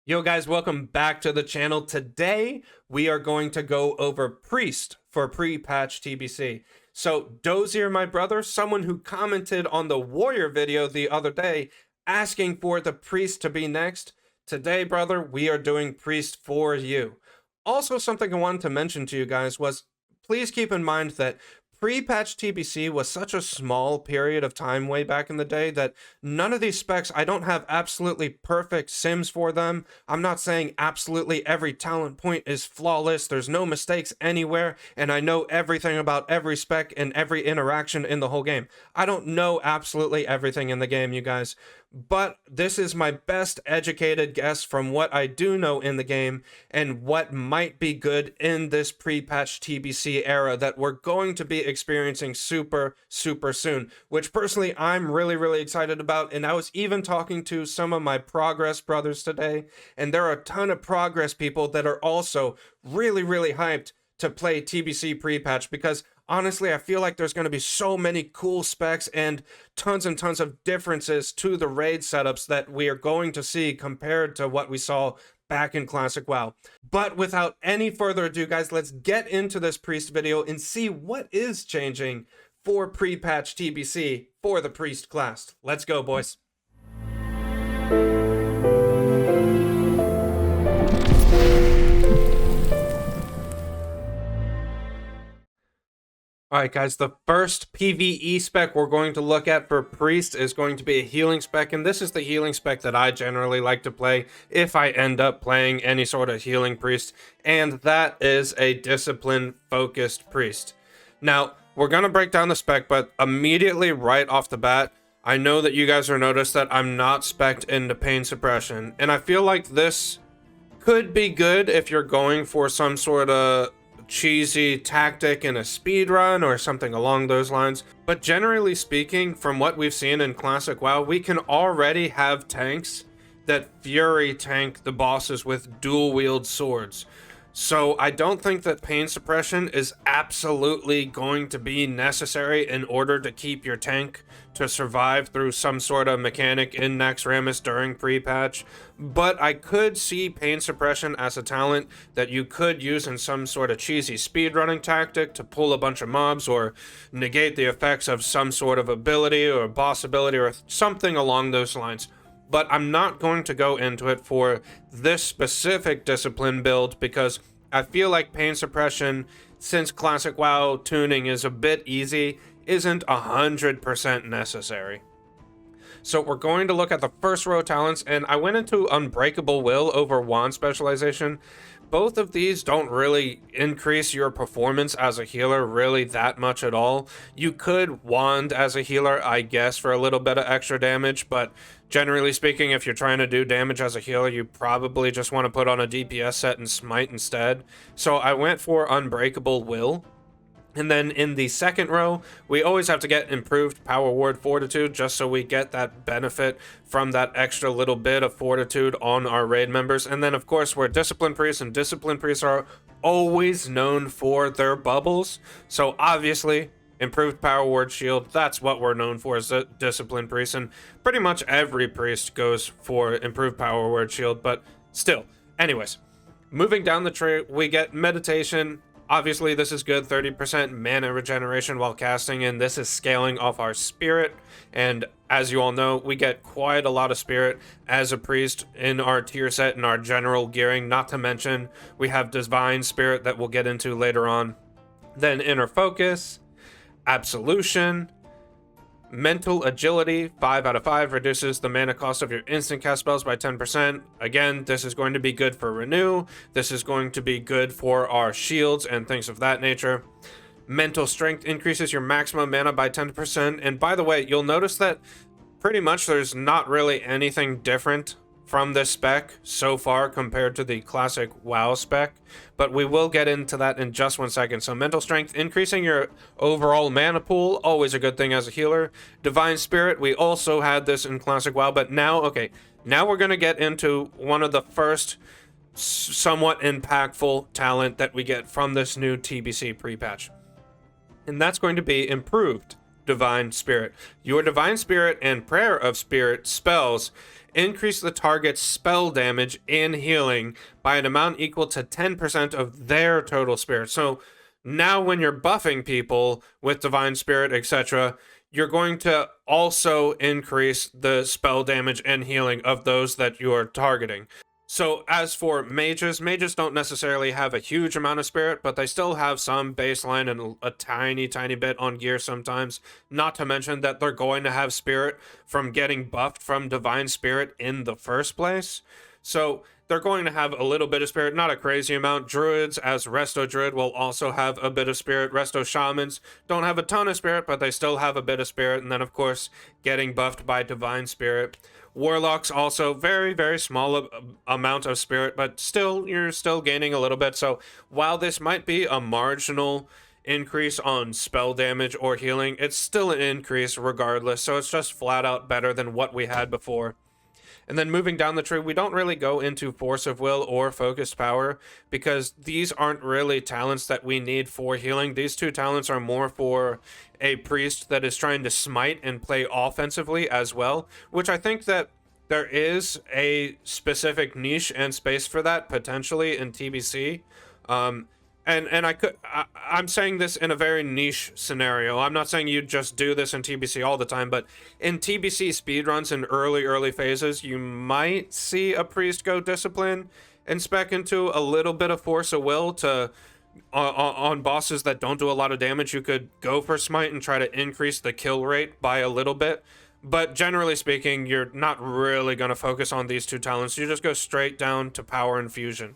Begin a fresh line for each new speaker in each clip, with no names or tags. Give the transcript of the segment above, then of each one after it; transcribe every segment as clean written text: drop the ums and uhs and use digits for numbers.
Yo guys, welcome back to the channel. Today, we are going to go over Priest for pre-patch TBC. So, Dozier, my brother, someone who commented on the Warrior video the other day, asking for the Priest to be next. Today, brother, we are doing Priest for you. Also, something I wanted to mention to you guys was, please keep in mind that pre-patch TBC was such a small period of time way back in the day that none of these specs, I don't have absolutely perfect sims for them. I'm not saying absolutely every talent point is flawless, there's no mistakes anywhere, and I know everything about every spec and every interaction in the whole game. I don't know absolutely everything in the game, you guys, but this is my best educated guess from what I do know in the game and what might be good in this pre-patch TBC era that we're going to be experiencing super soon, which personally I'm really excited about. And I was even talking to some of my progress brothers today, and there are a ton of progress people that are also really hyped to play TBC pre-patch because honestly, I feel like there's going to be so many cool specs and tons of differences to the raid setups that we are going to see compared to what we saw back in Classic WoW. But without any further ado, guys, let's get into this Priest video and see what is changing for pre-patch TBC for the Priest class. Let's go, boys. Alright guys, the first PvE spec we're going to look at for Priest is going to be a healing spec, and this is the healing spec that I generally like to play if I end up playing any sort of healing priest, and that is a discipline-focused priest. Now, we're going to break down the spec, but immediately right off the bat, I know that you guys are noticed that I'm not spec'd into pain suppression, and I feel like this could be good if you're going for some sort of cheesy tactic in a speed run or something along those lines, but generally speaking, from what we've seen in Classic WoW, we can already have tanks that fury tank the bosses with dual wield swords. So I don't think that pain suppression is absolutely going to be necessary in order to keep your tank to survive through some sort of mechanic in Naxxramas during pre-patch, but I could see pain suppression as a talent that you could use in some sort of cheesy speedrunning tactic to pull a bunch of mobs or negate the effects of some sort of ability or boss ability or something along those lines. But I'm not going to go into it for this specific discipline build because I feel like pain suppression, since Classic WoW tuning is a bit easy, isn't 100% necessary. So we're going to look at the first row talents, and I went into Unbreakable Will over Wand Specialization. Both of these don't really increase your performance as a healer really that much at all. You could Wand as a healer, I guess, for a little bit of extra damage, but generally speaking, if you're trying to do damage as a healer, you probably just want to put on a DPS set and Smite instead. So I went for Unbreakable Will. And then in the second row, we always have to get improved Power Word Fortitude just so we get that benefit from that extra little bit of fortitude on our raid members. And then, of course, we're Discipline Priests, and Discipline Priests are always known for their bubbles. So obviously, improved Power Word Shield, that's what we're known for as a Discipline Priest. And pretty much every priest goes for improved Power Word Shield, but still. Anyways, moving down the tree, we get Meditation. Obviously, this is good, 30% mana regeneration while casting, and this is scaling off our spirit. And as you all know, we get quite a lot of spirit as a priest in our tier set and our general gearing, not to mention we have divine spirit that we'll get into later on. Then inner focus, absolution, mental agility, 5 out of 5, reduces the mana cost of your instant cast spells by 10%. Again, this is going to be good for renew. This is going to be good for our shields and things of that nature. Mental strength increases your maximum mana by 10%. And by the way, you'll notice that pretty much there's not really anything different from this spec so far compared to the Classic WoW spec, but we will get into that in just 1 second. So mental strength, increasing your overall mana pool, always a good thing as a healer. Divine Spirit, we also had this in Classic WoW, but now, okay, now we're going to get into one of the first somewhat impactful talent that we get from this new TBC pre-patch, and that's going to be improved Divine Spirit. Your Divine Spirit and Prayer of Spirit spells increase the target's spell damage and healing by an amount equal to 10% of their total spirit. So now when you're buffing people with Divine Spirit, etc., you're going to also increase the spell damage and healing of those that you are targeting. So as for mages, mages don't necessarily have a huge amount of spirit, but they still have some baseline and a tiny bit on gear sometimes. Not to mention that they're going to have spirit from getting buffed from Divine Spirit in the first place. So they're going to have a little bit of spirit, not a crazy amount. Druids, as Resto Druid, will also have a bit of spirit. Resto Shamans don't have a ton of spirit, but they still have a bit of spirit. And then, of course, getting buffed by Divine Spirit. Warlocks also very small amount of spirit, but still, you're still gaining a little bit. So while this might be a marginal increase on spell damage or healing, it's still an increase regardless. So it's just flat out better than what we had before. And then moving down the tree, we don't really go into Force of Will or Focused Power because these aren't really talents that we need for healing. These two talents are more for a priest that is trying to smite and play offensively as well, which I think that there is a specific niche and space for that potentially in TBC. I'm saying this in a very niche scenario. I'm not saying you just do this in TBC all the time, but in TBC speedruns in early phases, you might see a priest go discipline and spec into a little bit of Force of Will to on bosses that don't do a lot of damage. You could go for smite and try to increase the kill rate by a little bit. But generally speaking, you're not really going to focus on these two talents. You just go straight down to power and fusion.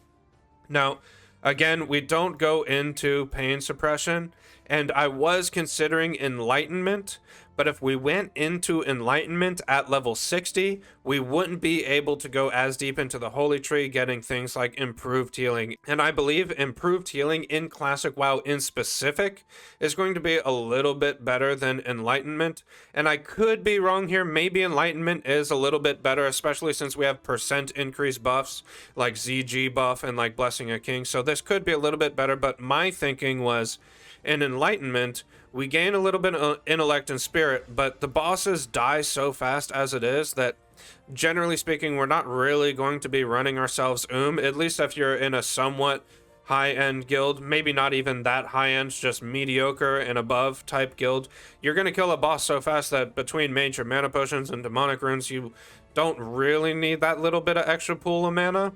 Now, again, we don't go into pain suppression, and I was considering enlightenment, but if we went into enlightenment at level 60, we wouldn't be able to go as deep into the holy tree, getting things like improved healing. And I believe improved healing in Classic WoW in specific is going to be a little bit better than enlightenment. And I could be wrong here. Maybe enlightenment is a little bit better, especially since we have percent increase buffs like ZG buff and like Blessing a King. So this could be a little bit better, but my thinking was in enlightenment, we gain a little bit of intellect and spirit, but the bosses die so fast as it is that generally speaking, we're not really going to be running ourselves at least if you're in a somewhat high-end guild, maybe not even that high-end, just mediocre and above type guild. You're going to kill a boss so fast that between major mana potions and demonic runes, you don't really need that little bit of extra pool of mana.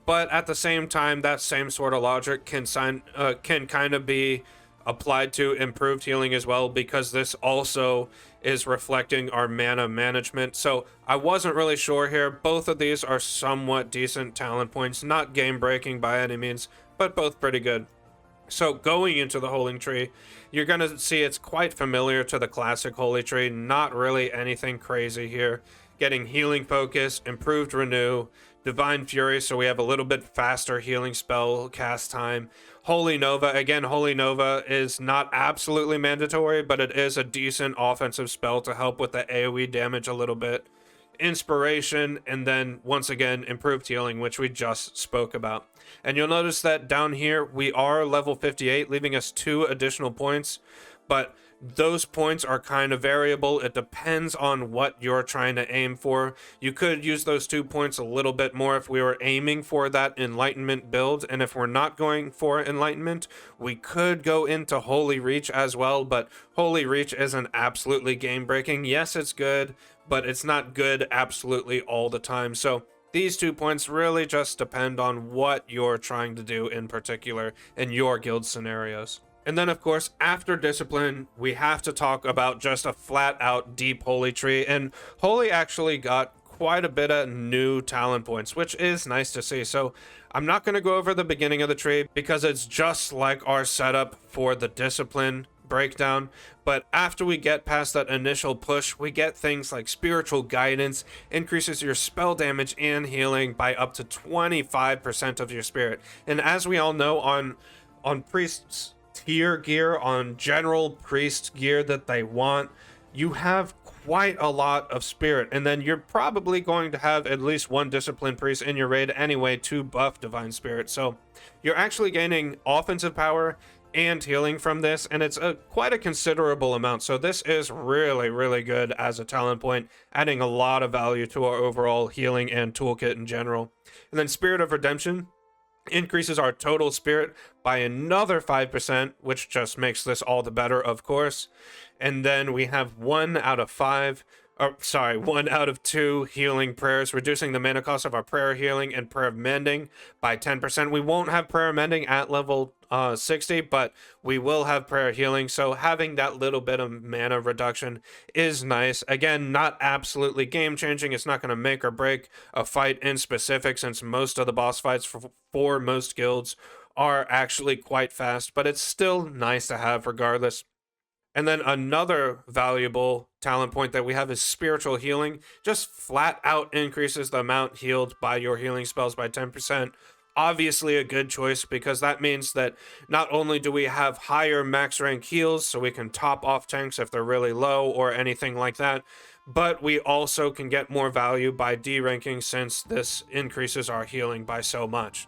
But at the same time, that same sort of logic can kind of be applied to improved healing as well, because this also is reflecting our mana management. So I wasn't really sure here. Both of these are somewhat decent talent points, not game breaking by any means, but both pretty good. So going into the Holy Tree, you're going to see it's quite familiar to the classic Holy Tree, not really anything crazy here. Getting healing focus, improved renew, Divine Fury, so we have a little bit faster healing spell cast time. Holy Nova, again, Holy Nova is not absolutely mandatory, but it is a decent offensive spell to help with the AoE damage a little bit. Inspiration, and then once again, improved healing, which we just spoke about. And you'll notice that down here, we are level 58, leaving us 2 additional points, but those points are kind of variable. It depends on what you're trying to aim for. You could use those 2 points a little bit more if we were aiming for that enlightenment build, and if we're not going for enlightenment, we could go into Holy Reach as well, but Holy Reach isn't absolutely game breaking. Yes, it's good, but it's not good absolutely all the time. So these 2 points really just depend on what you're trying to do in particular in your guild scenarios. And then, of course, after Discipline, we have to talk about just a flat-out deep Holy Tree. And Holy actually got quite a bit of new talent points, which is nice to see. So I'm not going to go over the beginning of the tree because it's just like our setup for the Discipline breakdown. But after we get past that initial push, we get things like Spiritual Guidance, increases your spell damage and healing by up to 25% of your spirit. And as we all know, on priests tier gear, on general priest gear that they want, you have quite a lot of spirit, and then you're probably going to have at least 1 discipline priest in your raid anyway to buff Divine Spirit. So you're actually gaining offensive power and healing from this, and it's quite a considerable amount. So this is really, really good as a talent point, adding a lot of value to our overall healing and toolkit in general. And then Spirit of Redemption increases our total spirit by another 5%, which just makes this all the better, of course. And then we have 1 out of 2 healing prayers, reducing the mana cost of our prayer healing and prayer of mending by 10%. We won't have prayer mending at level 60, but we will have prayer healing. So having that little bit of mana reduction is nice. Again, not absolutely game changing. It's not going to make or break a fight in specific, since most of the boss fights for most guilds are actually quite fast, but it's still nice to have regardless. And then another valuable talent point that we have is Spiritual Healing. Just flat out increases the amount healed by your healing spells by 10%. Obviously a good choice, because that means that not only do we have higher max rank heals, so we can top off tanks if they're really low or anything like that, but we also can get more value by D-ranking, since this increases our healing by so much.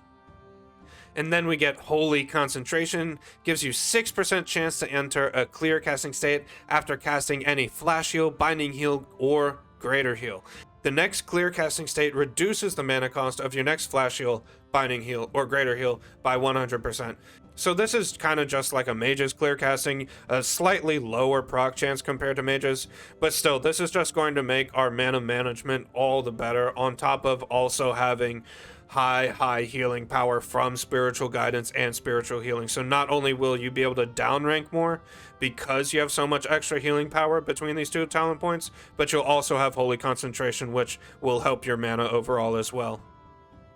And then we get Holy Concentration, gives you 6% chance to enter a clear casting state after casting any Flash Heal, Binding Heal, or Greater Heal. The next clear casting state reduces the mana cost of your next Flash Heal, Binding Heal, or Greater Heal by 100%. So this is kind of just like a mage's clear casting, a slightly lower proc chance compared to mages, but still, this is just going to make our mana management all the better, on top of also having high healing power from spiritual guidance and spiritual healing. So not only will you be able to downrank more because you have so much extra healing power between these two talent points, but you'll also have Holy Concentration, which will help your mana overall as well.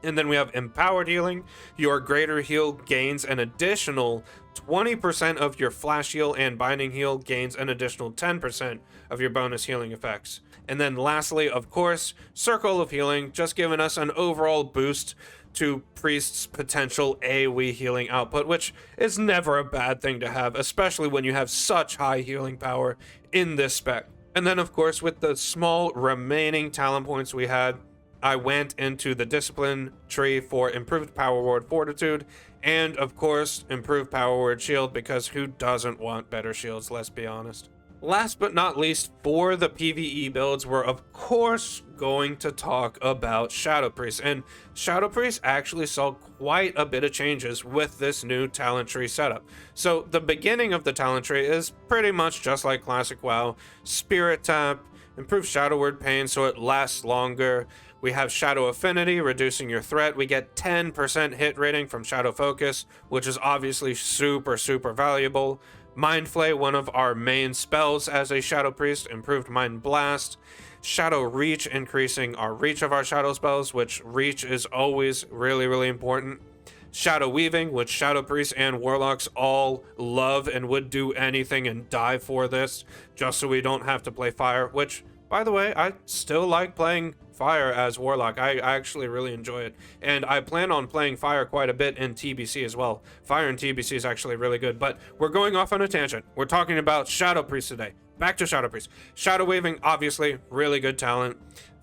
And then we have Empowered Healing. Your Greater Heal gains an additional 20% of your Flash Heal, and Binding Heal gains an additional 10% of your bonus healing effects. And then lastly, of course, Circle of Healing, just giving us an overall boost to Priest's potential AoE healing output, which is never a bad thing to have, especially when you have such high healing power in this spec. And then, of course, with the small remaining talent points we had, I went into the Discipline tree for improved Power Word Fortitude, and of course, improved Power Word Shield, because who doesn't want better shields, let's be honest. Last but not least, for the PvE builds, we're of course going to talk about Shadow Priest, and Shadow Priest actually saw quite a bit of changes with this new talent tree setup. So the beginning of the talent tree is pretty much just like Classic WoW. Spirit Tap, improved Shadow Word Pain so it lasts longer. We have Shadow Affinity, reducing your threat. We get 10% hit rating from Shadow Focus, which is obviously super valuable. Mind Flay, one of our main spells as a Shadow Priest, improved Mind Blast. Shadow Reach, increasing our reach of our Shadow spells, which reach is always really important. Shadow Weaving, which Shadow Priests and Warlocks all love and would do anything and die for this, just so we don't have to play Fire, which, by the way, I still like playing Fire as Warlock. I actually really enjoy it, and I plan on playing Fire quite a bit in TBC as well. Fire in TBC is actually really good, but we're going off on a tangent. We're talking about Shadow Priest today. Back to Shadow Priest. Shadow Weaving, obviously, really good talent.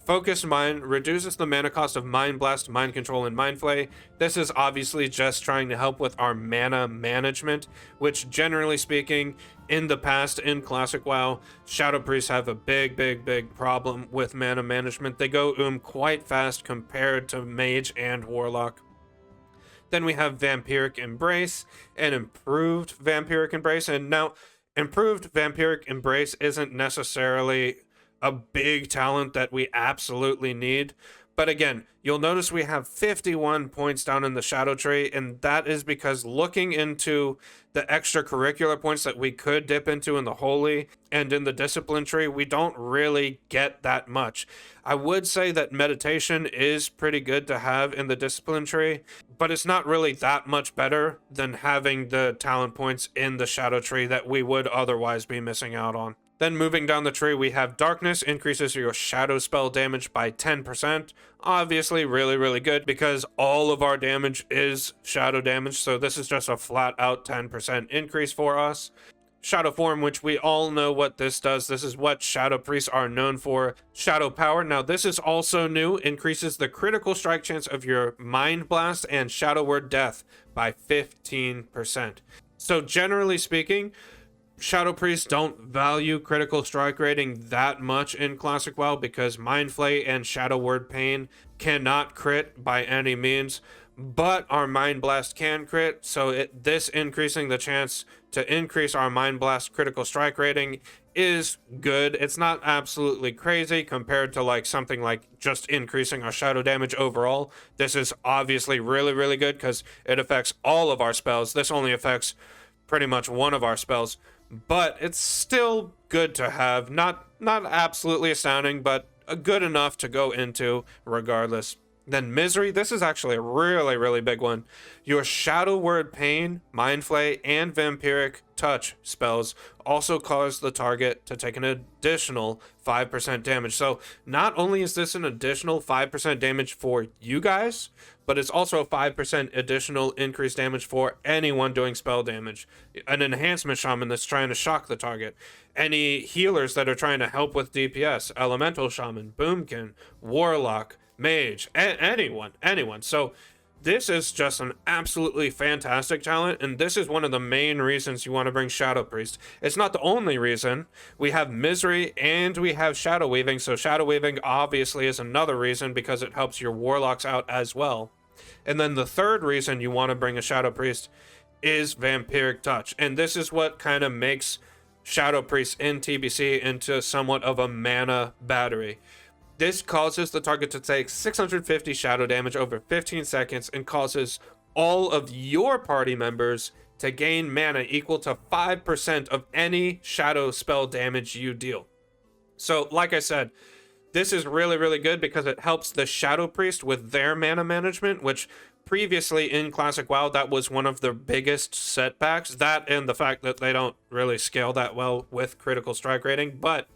Focus Mind reduces the mana cost of Mind Blast, Mind Control, and Mind Flay. This is obviously just trying to help with our mana management, which generally speaking, in the past, in Classic WoW, Shadow Priests have a big problem with mana management. They go quite fast compared to Mage and Warlock. Then we have Vampiric Embrace and improved Vampiric Embrace. And now, improved Vampiric Embrace isn't necessarily a big talent that we absolutely need. But again, you'll notice we have 51 points down in the Shadow Tree, and that is because looking into the extracurricular points that we could dip into in the Holy and in the Discipline Tree, we don't really get that much. I would say that Meditation is pretty good to have in the Discipline Tree, but it's not really that much better than having the talent points in the Shadow Tree that we would otherwise be missing out on. Then moving down the tree, we have Darkness, increases your shadow spell damage by 10%. Obviously really good, because all of our damage is shadow damage, so this is just a flat out 10% increase for us. Shadow Form, which we all know what this does. This is what Shadow Priests are known for. Shadow Power. Now this is also new, increases the critical strike chance of your Mind Blast and Shadow Word Death by 15%. So generally speaking, Shadow Priests don't value critical strike rating that much in Classic WoW because Mind Flay and Shadow Word Pain cannot crit by any means, but our Mind Blast can crit, so this increasing the chance to increase our Mind Blast critical strike rating is good. It's not absolutely crazy compared to like something like just increasing our shadow damage overall. This is obviously really, really good because it affects all of our spells. This only affects pretty much one of our spells, but it's still good to have. Not absolutely astounding, but good enough to go into regardless. Then Misery, this is actually a really, really big one. Your Shadow Word Pain, Mind Flay, and Vampiric Touch spells also cause the target to take an additional 5% damage. So not only is this an additional 5% damage for you guys, but it's also a 5% additional increased damage for anyone doing spell damage. An Enhancement Shaman that's trying to shock the target. Any healers that are trying to help with DPS. Elemental Shaman, Boomkin, Warlock, Mage, anyone. So this is just an absolutely fantastic talent, and this is one of the main reasons you want to bring Shadow Priest. It's not the only reason. We have Misery and we have Shadow Weaving, so Shadow Weaving obviously is another reason because it helps your Warlocks out as well. And then the third reason you want to bring a Shadow Priest is Vampiric Touch, and this is what kind of makes Shadow Priest in TBC into somewhat of a mana battery. This causes the target to take 650 shadow damage over 15 seconds and causes all of your party members to gain mana equal to 5% of any shadow spell damage you deal. So, like I said, this is really, really good because it helps the Shadow Priest with their mana management, which previously in Classic WoW, that was one of the biggest setbacks. That and the fact that they don't really scale that well with critical strike rating. But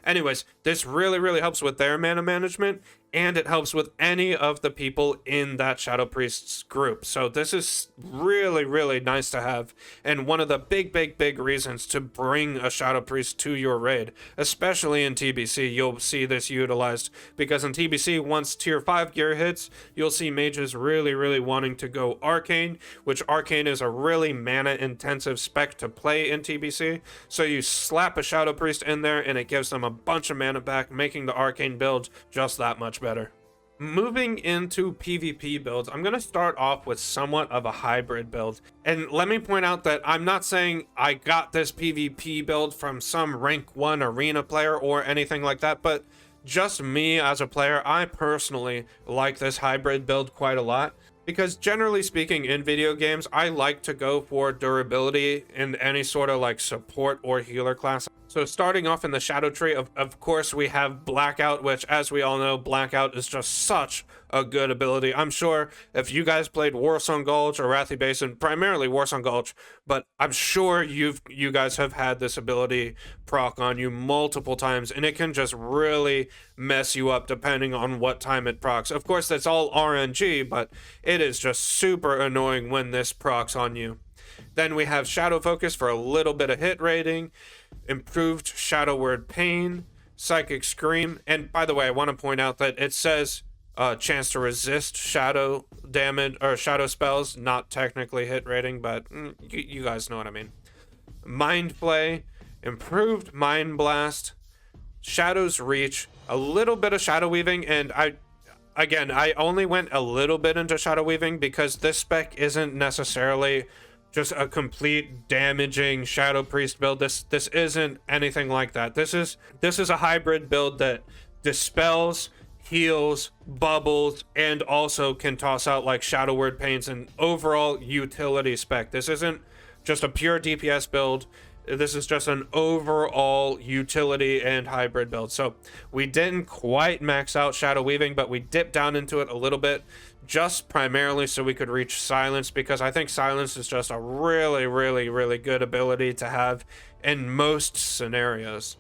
anyways, this really, really helps with their mana management, and it helps with any of the people in that Shadow Priest's group. So this is really, really nice to have, and one of the big reasons to bring a Shadow Priest to your raid, especially in TBC. You'll see this utilized, because in TBC, once tier 5 gear hits, you'll see mages really, really wanting to go Arcane, which Arcane is a really mana-intensive spec to play in TBC. So you slap a Shadow Priest in there, and it gives them a bunch of mana back, making the Arcane build just that much better. Moving into PvP builds, I'm going to start off with somewhat of a hybrid build. And let me point out that I'm not saying I got this PvP build from some rank 1 arena player or anything like that, but just me as a player, I personally like this hybrid build quite a lot. Because generally speaking, in video games, I like to go for durability in any sort of like support or healer class. So starting off in the Shadow Tree, of course, we have Blackout, which, as we all know, Blackout is just such a good ability. I'm sure if you guys played Warsong Gulch or Wrathy Basin, primarily Warsong Gulch, but I'm sure you guys have had this ability proc on you multiple times, and it can just really mess you up depending on what time it procs. Of course, that's all RNG, but it is just super annoying when this procs on you. Then we have Shadow Focus for a little bit of hit rating, improved Shadow Word Pain, Psychic Scream, and by the way, I want to point out that it says chance to resist shadow damage or shadow spells, not technically hit rating, but you guys know what I mean. Mind Flay, improved Mind Blast, Shadow's Reach, a little bit of Shadow Weaving, and I only went a little bit into Shadow Weaving because this spec isn't necessarily just a complete damaging Shadow Priest build. This isn't anything like that. This is a hybrid build that dispels, heals, bubbles, and also can toss out like Shadow Word Pains and overall utility spec. This isn't just a pure DPS build. This is just an overall utility and hybrid build. So we didn't quite max out Shadow Weaving, but we dipped down into it a little bit, just primarily so we could reach Silence, because I think Silence is just a really, really, really good ability to have in most scenarios.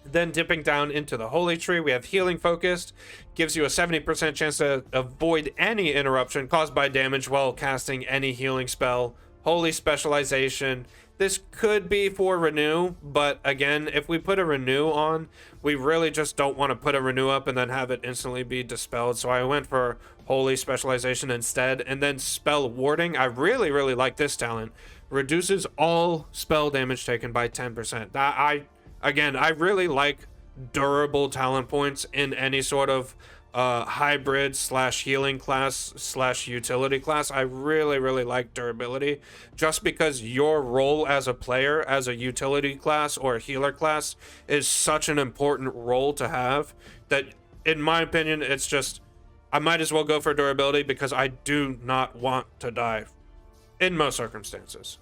Then dipping down into the Holy Tree, we have Healing Focused, gives you a 70% chance to avoid any interruption caused by damage while casting any healing spell. Holy Specialization, this could be for Renew, but again, if we put a Renew on, we really just don't want to put a Renew up and then have it instantly be dispelled. So I went for Holy Specialization instead. And then Spell Warding, I really like this talent. Reduces all spell damage taken by 10%. Again, I really like durable talent points in any sort of hybrid slash healing class slash utility class. I really like durability, just because your role as a player, as a utility class or a healer class, is such an important role to have that, in my opinion, it's just, I might as well go for durability, because I do not want to die in most circumstances.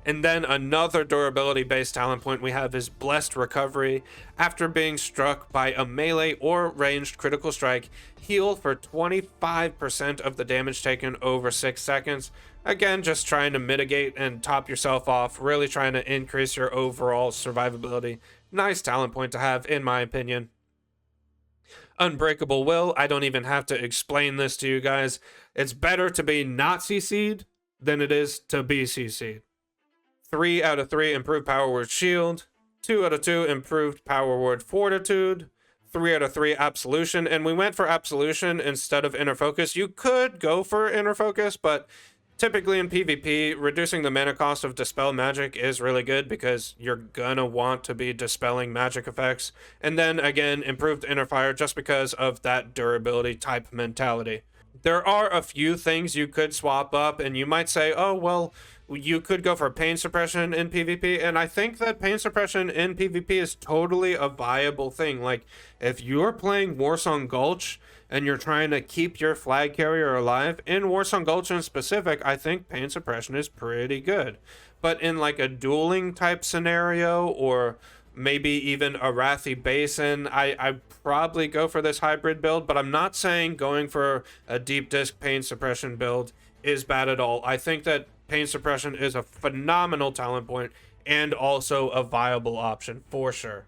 And then another durability based talent point we have is Blessed Recovery. After being struck by a melee or ranged critical strike, heal for 25% of the damage taken over 6 seconds. Again, just trying to mitigate and top yourself off, really trying to increase your overall survivability. Nice talent point to have, in my opinion. Unbreakable Will, I don't even have to explain this to you guys. It's better to be not CC'd than it is to be CC'd. 3 out of 3 improved Power Word Shield, 2 out of 2 improved Power Word Fortitude, 3 out of 3 Absolution, and we went for Absolution instead of Inner Focus. You could go for Inner Focus, but typically in PvP, reducing the mana cost of Dispel Magic is really good, because you're gonna want to be dispelling magic effects. And then again, improved Inner Fire, just because of that durability type mentality. There are a few things you could swap up, and you might say, oh, well, you could go for Pain Suppression in PvP, and I think that Pain Suppression in PvP is totally a viable thing. Like, if you're playing Warsong Gulch and you're trying to keep your flag carrier alive, in Warsong Gulch in specific, I think Pain Suppression is pretty good. But in like a dueling type scenario, or maybe even a Arathi Basin, I probably go for this hybrid build, but I'm not saying going for a deep disc Pain Suppression build is bad at all. I think that Pain Suppression is a phenomenal talent point and also a viable option for sure.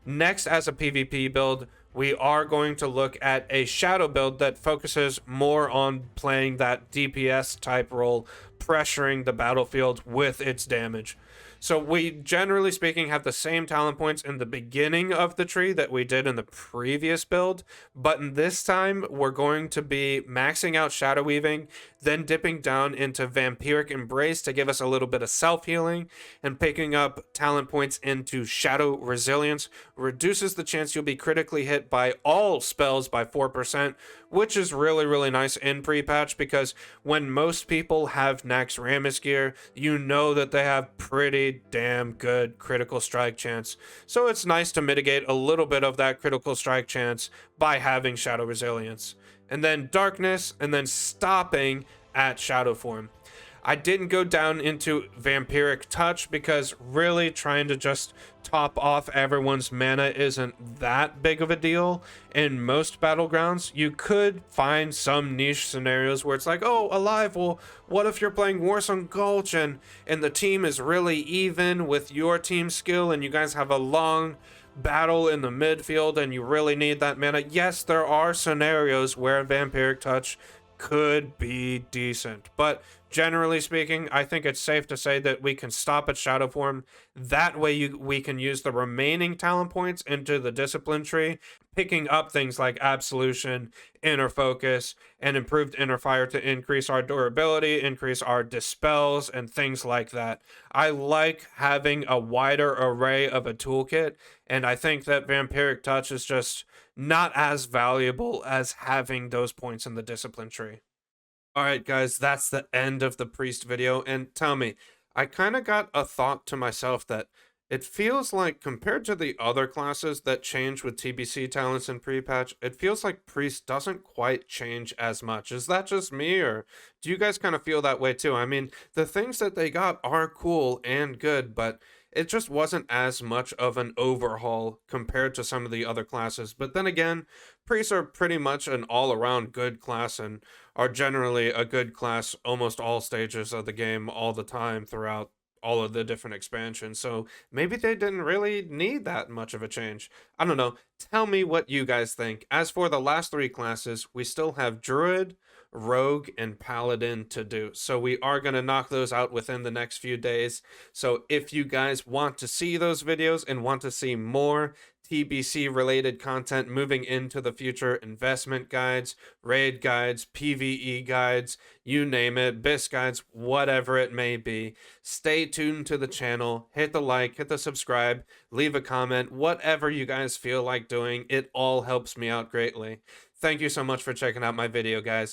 Next, as a PvP build, we are going to look at a Shadow build that focuses more on playing that DPS type role, pressuring the battlefield with its damage. So we, generally speaking, have the same talent points in the beginning of the tree that we did in the previous build, but in this time we're going to be maxing out Shadow Weaving, then dipping down into Vampiric Embrace to give us a little bit of self-healing, and picking up talent points into Shadow Resilience. Reduces the chance you'll be critically hit by all spells by 4%, which is really nice in pre-patch, because when most people have Naxxramas gear, you know that they have pretty damn good critical strike chance. So it's nice to mitigate a little bit of that critical strike chance by having Shadow Resilience. And then Darkness, and then stopping at Shadow Form. I didn't go down into Vampiric Touch, because really trying to just top off everyone's mana isn't that big of a deal in most battlegrounds. You could find some niche scenarios where it's like, oh, Alive, well, what if you're playing Warsong Gulch and the team is really even with your team skill, and you guys have a long battle in the midfield and you really need that mana? Yes, there are scenarios where Vampiric Touch could be decent, but generally speaking, I think it's safe to say that we can stop at Shadow Form. That way we can use the remaining talent points into the Discipline tree, picking up things like Absolution, Inner Focus, and improved Inner Fire to increase our durability, increase our dispels, and things like that. I like having a wider array of a toolkit, and I think that Vampiric Touch is just not as valuable as having those points in the Discipline tree. Alright guys, that's the end of the Priest video, and tell me, I kind of got a thought to myself that it feels like, compared to the other classes that change with TBC talents in pre-patch, it feels like Priest doesn't quite change as much. Is that just me, or do you guys kind of feel that way too? I mean, the things that they got are cool and good, but it just wasn't as much of an overhaul compared to some of the other classes. But then again, Priests are pretty much an all-around good class and are generally a good class almost all stages of the game all the time throughout all of the different expansions. So maybe they didn't really need that much of a change. I don't know. Tell me what you guys think. As for the last three classes, we still have Druid, Rogue, and Paladin to do. So we are going to knock those out within the next few days. So if you guys want to see those videos and want to see more TBC related content moving into the future, investment guides, raid guides, PvE guides, you name it, BIS guides, whatever it may be. Stay tuned to the channel, hit the like, hit the subscribe, leave a comment, whatever you guys feel like doing. It all helps me out greatly. Thank you so much for checking out my video, guys.